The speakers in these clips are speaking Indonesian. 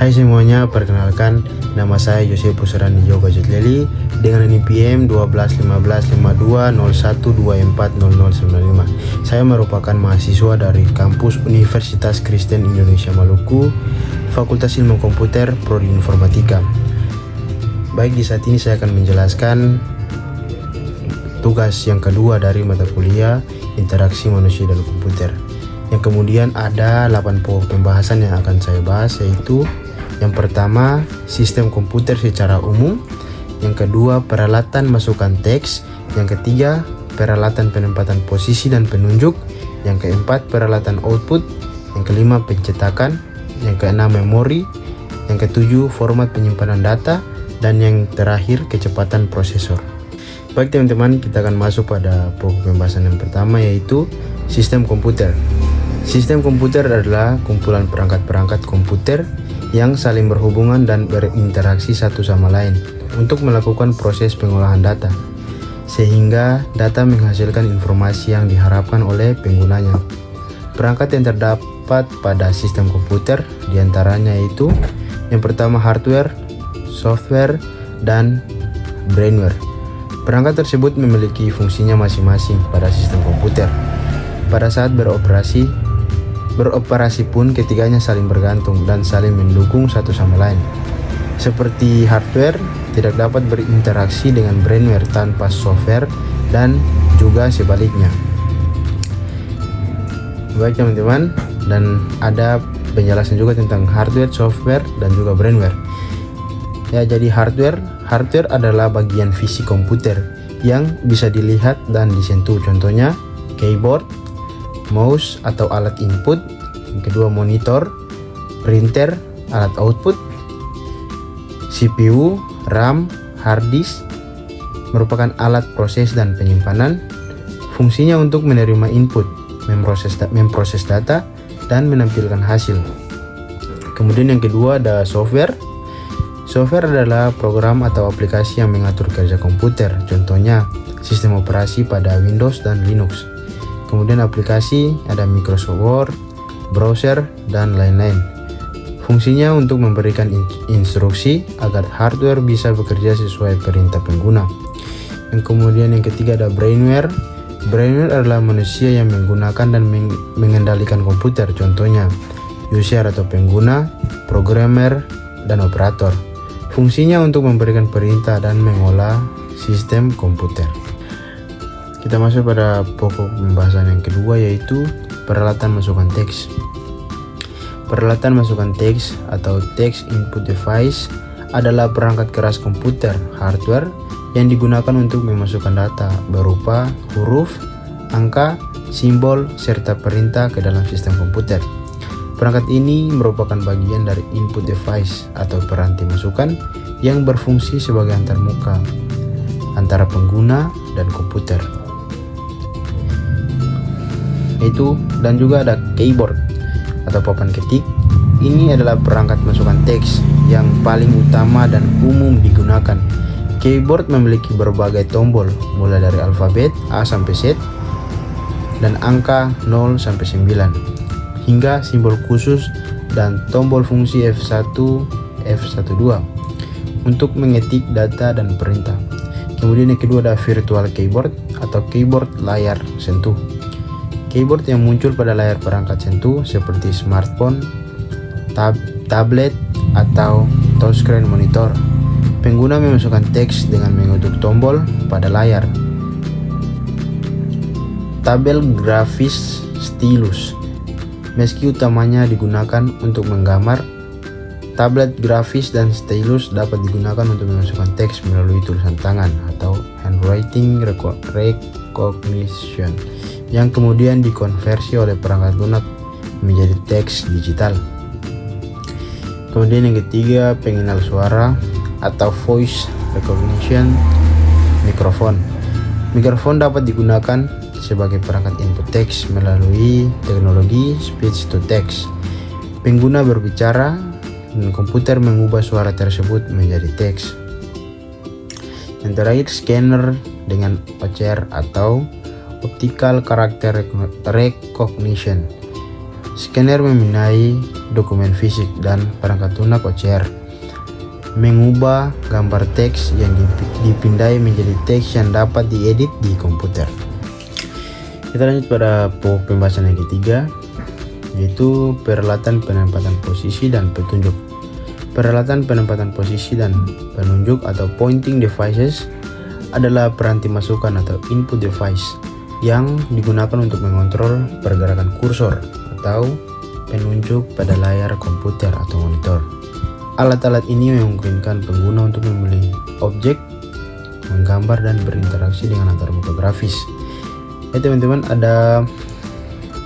Hai semuanya, perkenalkan nama saya Jose Pusarani Yoga Jetleli dengan NPM 12155201240095. Saya merupakan mahasiswa dari kampus Universitas Kristen Indonesia Maluku, Fakultas Ilmu Komputer, Prodi Informatika. Baik, di saat ini saya akan menjelaskan tugas yang kedua dari mata kuliah Interaksi Manusia dan Komputer. Yang kemudian ada 8 pokok pembahasan yang akan saya bahas, yaitu yang pertama, sistem komputer secara umum. Yang kedua, peralatan masukan teks. Yang ketiga, peralatan penempatan posisi dan penunjuk. Yang keempat, peralatan output. Yang kelima, pencetakan. Yang keenam, memori. Yang ketujuh, format penyimpanan data. Dan yang terakhir, kecepatan prosesor. Baik teman-teman, kita akan masuk pada pokok pembahasan yang pertama, yaitu sistem komputer. Sistem komputer adalah kumpulan perangkat-perangkat komputer yang saling berhubungan dan berinteraksi satu sama lain untuk melakukan proses pengolahan data, sehingga data menghasilkan informasi yang diharapkan oleh penggunanya. Perangkat yang terdapat pada sistem komputer diantaranya yaitu yang pertama hardware, software, dan brainware. Perangkat tersebut memiliki fungsinya masing-masing pada sistem komputer. Pada saat beroperasi pun ketiganya saling bergantung dan saling mendukung satu sama lain. Seperti hardware tidak dapat berinteraksi dengan brainware tanpa software dan juga sebaliknya. Baik teman-teman, dan ada penjelasan juga tentang hardware, software, dan juga brainware. Ya, jadi hardware adalah bagian fisik komputer yang bisa dilihat dan disentuh. Contohnya keyboard, mouse atau alat input. Yang kedua, monitor, printer, alat output, CPU, RAM, hard disk merupakan alat proses dan penyimpanan. Fungsinya untuk menerima input, memproses data, dan menampilkan hasil. Kemudian yang kedua ada software. Software adalah program atau aplikasi yang mengatur kerja komputer. Contohnya sistem operasi pada Windows dan Linux. Kemudian aplikasi ada Microsoft Word, browser, dan lain-lain. Fungsinya untuk memberikan instruksi agar hardware bisa bekerja sesuai perintah pengguna. Yang kemudian yang ketiga ada brainware. Brainware adalah manusia yang menggunakan dan mengendalikan komputer. Contohnya user atau pengguna, programmer, dan operator. Fungsinya untuk memberikan perintah dan mengolah sistem komputer. Kita masuk pada pokok pembahasan yang kedua, yaitu peralatan masukan teks. Peralatan masukan teks atau text input device adalah perangkat keras komputer hardware yang digunakan untuk memasukkan data berupa huruf, angka, simbol, serta perintah ke dalam sistem komputer. Perangkat ini merupakan bagian dari input device atau peranti masukan yang berfungsi sebagai antarmuka antara pengguna dan komputer. Dan juga ada keyboard atau papan ketik. Ini adalah perangkat masukan teks yang paling utama dan umum digunakan. Keyboard memiliki berbagai tombol mulai dari alfabet A sampai Z dan angka 0 sampai 9 hingga simbol khusus dan tombol fungsi F1, F12 untuk mengetik data dan perintah. Kemudian yang kedua ada virtual keyboard atau keyboard layar sentuh. Keyboard yang muncul pada layar perangkat sentuh seperti smartphone, tablet, atau touchscreen monitor. Pengguna memasukkan teks dengan mengetuk tombol pada layar. Tabel grafis stylus. Meski utamanya digunakan untuk menggambar, tablet grafis dan stylus dapat digunakan untuk memasukkan teks melalui tulisan tangan atau handwriting recognition yang kemudian dikonversi oleh perangkat lunak menjadi teks digital. Kemudian yang ketiga, pengenal suara atau voice recognition mikrofon. Mikrofon dapat digunakan sebagai perangkat input teks melalui teknologi speech to text. Pengguna berbicara dan komputer mengubah suara tersebut menjadi teks. Yang terakhir, scanner dengan OCR atau optical character recognition. Scanner memindai dokumen fisik dan perangkat lunak OCR. Mengubah gambar teks yang dipindai menjadi teks yang dapat diedit di komputer. Kita lanjut pada pokok pembahasan yang ketiga, yaitu peralatan penempatan posisi dan petunjuk. Peralatan penempatan posisi dan penunjuk atau pointing devices adalah peranti masukan atau input device yang digunakan untuk mengontrol pergerakan kursor atau penunjuk pada layar komputer atau monitor. Alat-alat ini memungkinkan pengguna untuk memilih objek, menggambar, dan berinteraksi dengan antarmuka grafis. Ya teman-teman, ada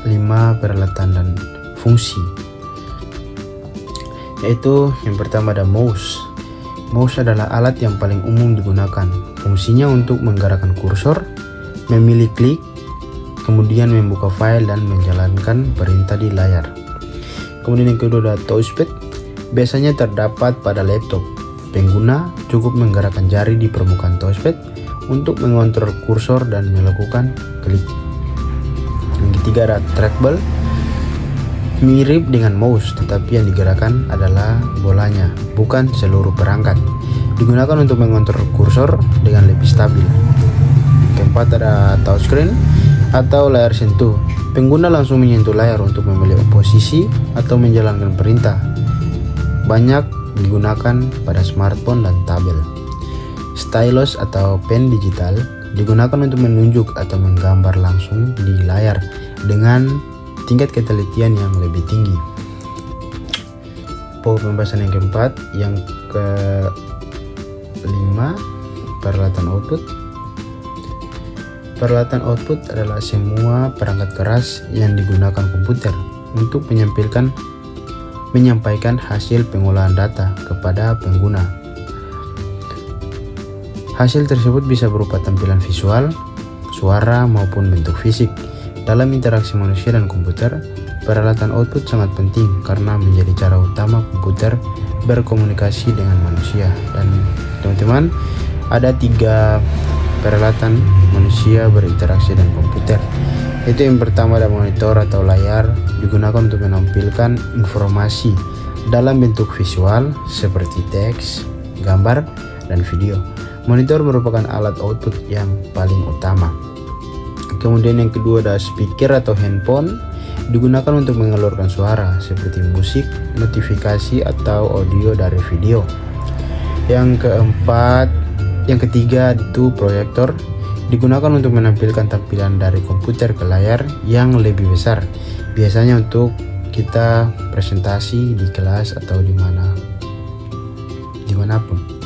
5 peralatan dan fungsi, yaitu yang pertama ada mouse. Mouse adalah alat yang paling umum digunakan. Fungsinya untuk menggerakkan kursor, memilih klik, kemudian membuka file dan menjalankan perintah di layar. Kemudian yang kedua ada touchpad. Biasanya terdapat pada laptop. Pengguna cukup menggerakkan jari di permukaan touchpad untuk mengontrol kursor dan melakukan klik. Yang ketiga ada trackball. Mirip dengan mouse, tetapi yang digerakkan adalah bolanya, bukan seluruh perangkat. Digunakan untuk mengontrol kursor dengan lebih stabil. Keempat ada touchscreen atau layar sentuh. Pengguna langsung menyentuh layar untuk memilih posisi atau menjalankan perintah. Banyak digunakan pada smartphone dan tablet. Stylus atau pen digital digunakan untuk menunjuk atau menggambar langsung di layar dengan tingkat ketelitian yang lebih tinggi. Pokok pembahasan yang keempat, yang kelima, peralatan output. Peralatan output adalah semua perangkat keras yang digunakan komputer untuk menyampaikan hasil pengolahan data kepada pengguna. Hasil tersebut bisa berupa tampilan visual, suara, maupun bentuk fisik. Dalam interaksi manusia dan komputer, peralatan output sangat penting karena menjadi cara utama komputer berkomunikasi dengan manusia. Dan teman-teman, ada 3 peralatan manusia berinteraksi dengan komputer. Itu yang pertama ada monitor atau layar, digunakan untuk menampilkan informasi dalam bentuk visual seperti teks, gambar, dan video. Monitor merupakan alat output yang paling utama. Kemudian yang kedua ada speaker atau handphone, digunakan untuk mengeluarkan suara seperti musik, notifikasi, atau audio dari video. Yang ketiga itu proyektor, digunakan untuk menampilkan tampilan dari komputer ke layar yang lebih besar, biasanya untuk kita presentasi di kelas atau dimanapun.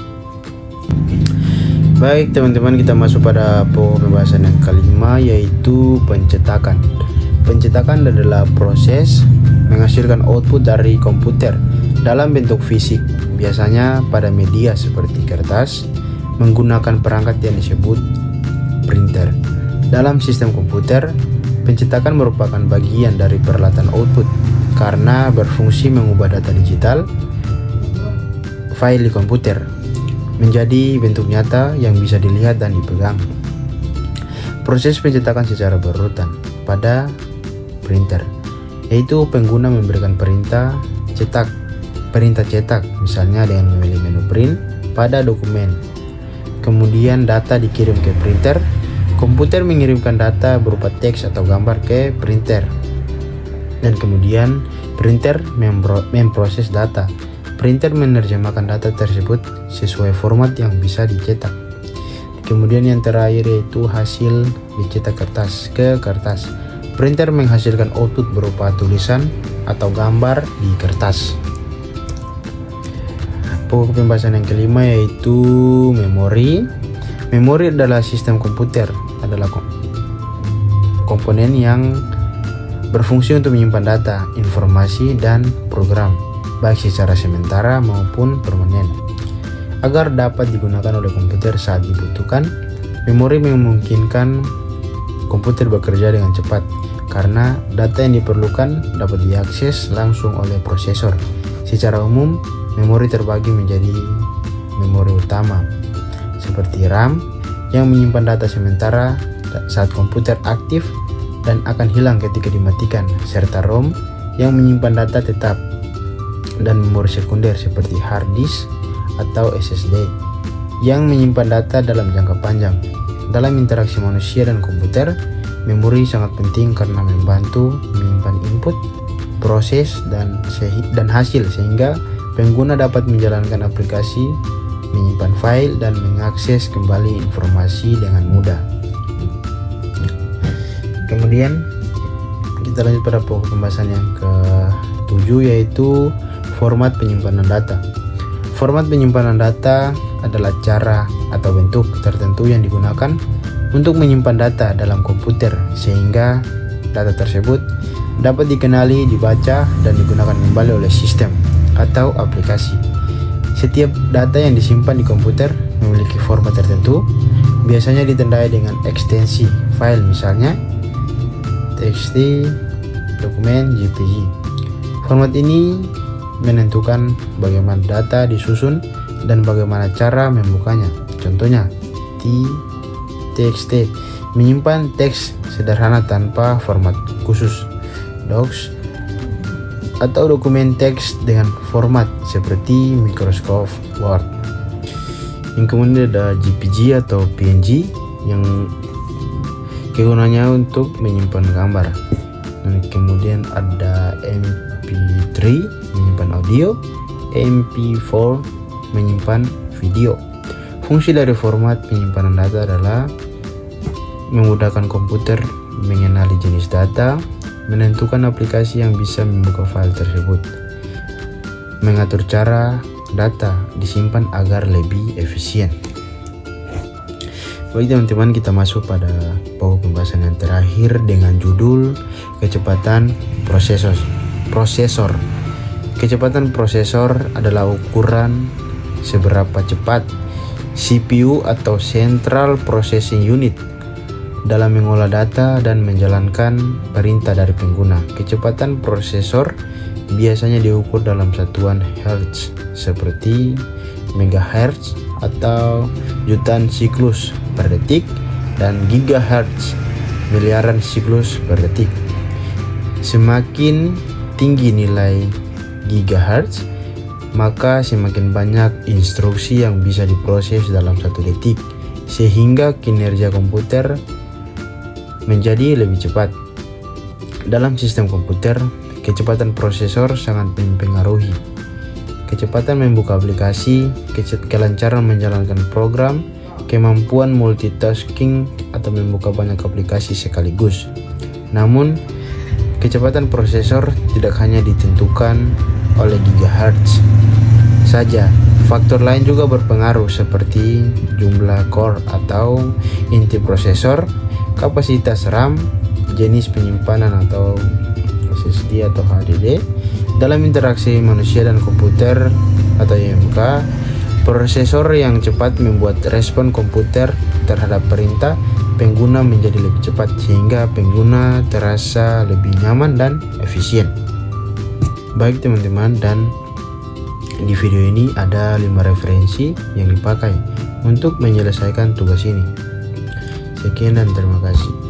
Baik teman-teman, kita masuk pada pokok pembahasan yang kelima, yaitu pencetakan. Pencetakan adalah proses menghasilkan output dari komputer dalam bentuk fisik, biasanya pada media seperti kertas, menggunakan perangkat yang disebut printer. Dalam sistem komputer, pencetakan merupakan bagian dari peralatan output karena berfungsi mengubah data digital file di komputer menjadi bentuk nyata yang bisa dilihat dan dipegang. Proses pencetakan secara berurutan pada printer, yaitu pengguna memberikan perintah cetak, misalnya dengan memilih menu print pada dokumen. Kemudian data dikirim ke printer. Komputer mengirimkan data berupa teks atau gambar ke printer, dan kemudian printer memproses data. Printer menerjemahkan data tersebut sesuai format yang bisa dicetak. Kemudian yang terakhir yaitu hasil dicetak kertas ke kertas. Printer menghasilkan output berupa tulisan atau gambar di kertas. Pokok pembahasan yang kelima yaitu memori. Memori adalah sistem komputer, adalah komponen yang berfungsi untuk menyimpan data, informasi, dan program, baik secara sementara maupun permanen. Agar dapat digunakan oleh komputer saat dibutuhkan, memori memungkinkan komputer bekerja dengan cepat, karena data yang diperlukan dapat diakses langsung oleh prosesor. Secara umum, memori terbagi menjadi memori utama, seperti RAM yang menyimpan data sementara saat komputer aktif dan akan hilang ketika dimatikan, serta ROM yang menyimpan data tetap dan memori sekunder seperti hard disk atau SSD yang menyimpan data dalam jangka panjang. Dalam interaksi manusia dan komputer, memori sangat penting karena membantu menyimpan input, proses, dan hasil sehingga pengguna dapat menjalankan aplikasi, menyimpan file, dan mengakses kembali informasi dengan mudah. Kemudian kita lanjut pada pokok pembahasan yang ke-7, yaitu format penyimpanan data. Format penyimpanan data adalah cara atau bentuk tertentu yang digunakan untuk menyimpan data dalam komputer sehingga data tersebut dapat dikenali, dibaca, dan digunakan kembali oleh sistem atau aplikasi. Setiap data yang disimpan di komputer memiliki format tertentu, biasanya ditandai dengan ekstensi file, misalnya TXT, dokumen, JPG. Format ini menentukan bagaimana data disusun dan bagaimana cara membukanya. Contohnya, TXT menyimpan teks sederhana tanpa format khusus. Docs atau dokumen teks dengan format seperti Microsoft Word. Yang kemudian ada JPG atau PNG yang kegunaannya untuk menyimpan gambar. Dan kemudian ada MP3 menyimpan audio, MP4 menyimpan video. Fungsi dari format penyimpanan data adalah memudahkan komputer mengenali jenis data, menentukan aplikasi yang bisa membuka file tersebut, mengatur cara data disimpan agar lebih efisien. Baik teman-teman, kita masuk pada pokok pembahasan yang terakhir dengan judul kecepatan prosesor. Kecepatan prosesor adalah ukuran seberapa cepat CPU atau Central Processing Unit dalam mengolah data dan menjalankan perintah dari pengguna. Kecepatan prosesor biasanya diukur dalam satuan hertz seperti megahertz atau jutaan siklus per detik dan gigahertz miliaran siklus per detik. Semakin tinggi nilai gigahertz, maka semakin banyak instruksi yang bisa diproses dalam satu detik, sehingga kinerja komputer menjadi lebih cepat. Dalam sistem komputer, kecepatan prosesor sangat mempengaruhi kecepatan membuka aplikasi, kelancaran menjalankan program, kemampuan multitasking atau membuka banyak aplikasi sekaligus. Namun, kecepatan prosesor tidak hanya ditentukan oleh gigahertz saja. Faktor lain juga berpengaruh seperti jumlah core atau inti prosesor, kapasitas RAM, jenis penyimpanan atau SSD atau HDD. Dalam interaksi manusia dan komputer atau IMK, prosesor yang cepat membuat respon komputer terhadap perintah pengguna menjadi lebih cepat sehingga pengguna terasa lebih nyaman dan efisien. Baik teman-teman, dan di video ini ada 5 referensi yang dipakai untuk menyelesaikan tugas ini. Sekian dan terima kasih.